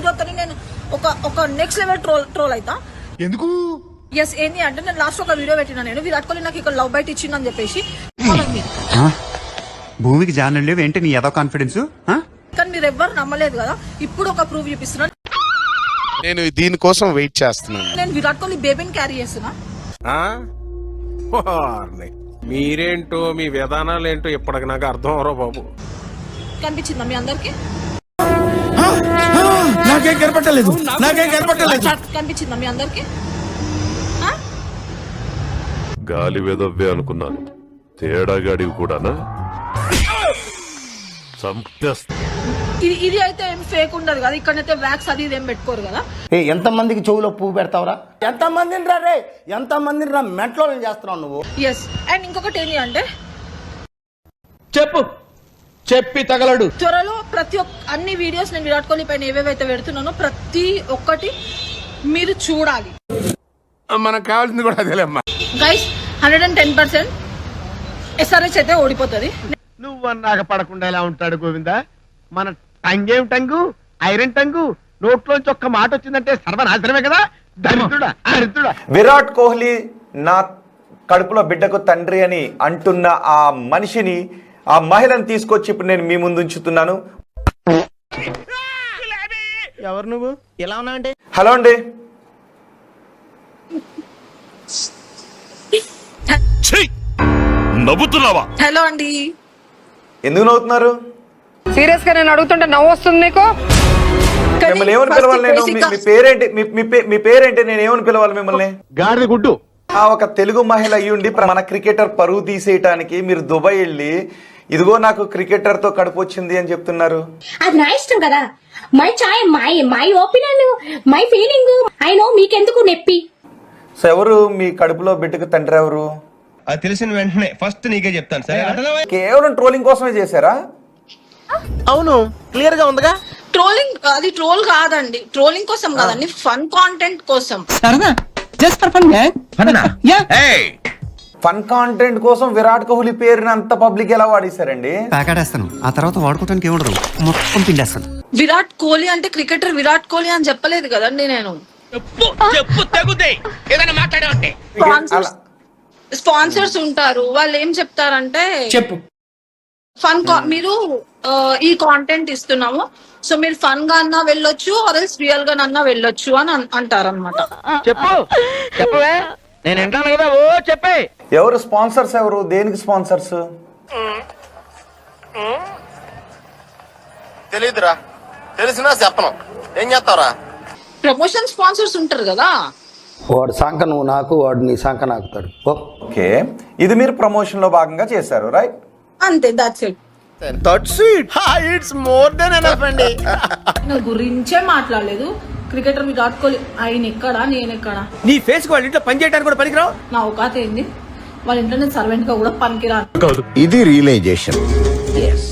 వీడియోతో నేను ఒక నెక్స్ట్ లెవెల్ ట్రోల్ అవుతా. ఎందుకు? ఎస్ ఏంటి అంటే నేను లాస్ట్ ఒక వీడియో పెట్టినా, నేను విరాట్ కోహ్లీ నాకు ఇక్కడ లవ్ బైట్ ఇచ్చిందని చెప్పేసి. భూమికి జానం లేవు ఏంటి నీ ఏదో కాన్ఫిడెన్స్? కానీ మీరు ఎవ్వరు నమ్మలేదు కదా, ఇప్పుడు ఒక ప్రూఫ్ చూపిస్తున్నాను. నేను దీనికోసం వెయిట్ చేస్తున్నాను. నేను విరాట్ కోహ్లీ బేబీని క్యారీ చేస్తున్నా. మీరేంటో మీ విధానాలు ఏంటో ఇప్పటికి నాకు అర్థం అవరో బాబు. కనిపించిందా మీ అందరికి? నాకేం కనపట్టలేదు. కనిపించిందా మీ అందరికి? గాలి వెదవ్వే అనుకున్నాను, తేడాగాడివి కూడానా? ఇది అయితే ఏం ఫేక్ ఉండదు కదా, ఇక్కడైతే వ్యాక్స్ అది ఇదేం పెట్టుకోరు కదా. ఎంత మందికి చెవులో పువ్వు పెడతావురా? ఎంత మందిని రా మెంట్లో చేస్తున్నావు నువ్వు? ఎస్. అండ్ ఇంకొకటి ఏంటి అంటే చెప్పి తగలడు. త్వరలో అన్ని వీడియోస్ నేను విరాట్ కోహ్లీ పైన ఏవేవైతే పెడుతున్నానో ప్రతి ఒక్కటి మీరు చూడాలి. మనకు కావాల్సింది కూడా అదేలేమ్మా. గైస్ 110% SRH అయితే ఓడిపోతుంది. నువ్వన్నాక పడకుండా ఎలా ఉంటాడు గోవిందా? మన టంగేం టంగు, ఐరన్ టంగు, నోట్లోంచి ఒక్క మాట వచ్చిందంటే సర్వనాశనమే కదా. దరిద్రుడా. విరాట్ కోహ్లీ నా కడుపులో బిడ్డకు తండ్రి అని అంటున్న ఆ మనిషిని, ఆ మహిళను తీసుకొచ్చి ఇప్పుడు నేను మీ ముందు ఉంచుతున్నాను. ఎవరు నువ్వు? ఎలా ఉన్నావంటే? హలో అండి. నవ్వుతున్నావా? హలో అండి. ఎందుకు నవ్వుతున్నారు? సీరియస్ గా నేను అడుగుతుంటే నవ్వు వస్తుంది నీకు? మిమ్మల్ని ఏమని పిలవాలి? నేను మీ పేరేంటి? మీ పేరేంటి? నేను ఏమని పిలవాలి మిమ్మల్ని? గాడిద గుడ్డు. ఒక తెలుగు మహిళ అయ్యుండి మన క్రికెటర్ పరువు తీసేయటానికి మీరు దుబాయ్ వెళ్ళి ఇదిగో నాకు క్రికెటర్ తో కడుపు వచ్చింది అని చెప్తున్నారు. అది నా ఇష్టం కదా. My chai, my opinion, my feeling. I know. మీకెందుకు నొప్పి? సో ఎవరు మీ కడుపులో బిడ్డకు తండ్రి? ఎవరు? అది తెలిసిన వెంటనే ఫస్ట్ నీకే చెప్తాను సార్. కేవలం ట్రోలింగ్ కోసమే చేశారా? అవును, క్లియర్ గా ఉందిగా. ట్రోలింగ్ అది ట్రోల్ కాదండి, ట్రోలింగ్ కోసం కాదండి, ఫన్ కాంటెంట్ కోసం. ఫన్ కాంటెంట్ కోసం విరాట్ కోహ్లీ పేరుని అంత పబ్లిక్ ఎలా వాడేశారండి? ప్యాకెడేస్తాను, ఆ తర్వాత వాడుకోవడానికి ఏముండదు, మొత్తం పిండేస్తాను. విరాట్ కోహ్లీ అంటే క్రికెటర్ విరాట్ కోహ్లీ అని చెప్పలేదు కదండి నేను. స్పాన్సర్స్ ఉంటారు, వాళ్ళు ఏం చెప్తారంటే చెప్పు ఫన్ మీరు ఈ కాంటెంట్ ఇస్తున్నాము, సో మీరు ఫన్ గా అన్నా వెళ్ళొచ్చు, ఆర్ఎల్స్ రియల్ గా అన్నా వెళ్ళొచ్చు అని అంటారనమాట. చెప్పవే, నేను వింటాను కదా. ఓ చెప్పే. ఎవరు స్పాన్సర్స్? ఎవరు? దేనికి స్పాన్సర్స్? తెలీదురా. తెలిసినా చెప్పను. ఏం చేస్తావురా? ప్రమోషన్ స్పాన్సర్స్ ఉంటారు కదా. వాడు సంక నువ్వు నాకు, వాడు నీ సంక నాకుతాడు. ఓకే, ఇది మీరు ప్రమోషన్ లో భాగంగా చేశారు, రైట్? అంతే, that's it. It's more than enough అండి. గురించే మాట్లాడలేదు. క్రికెటర్ విరాట్ కోహ్లీ ఆయన ఎక్కడా, నేను ఎక్కడా? నీ ఫేస్ వాళ్ళ ఇంట్లో పని చేయడానికి కూడా పనికిరావు. నా అవకాశం ఏంది? వాళ్ళ ఇంట్లో నేను సర్వెంట్ గా కూడా పనికిరాను. ఇది రియలైజేషన్. Yes.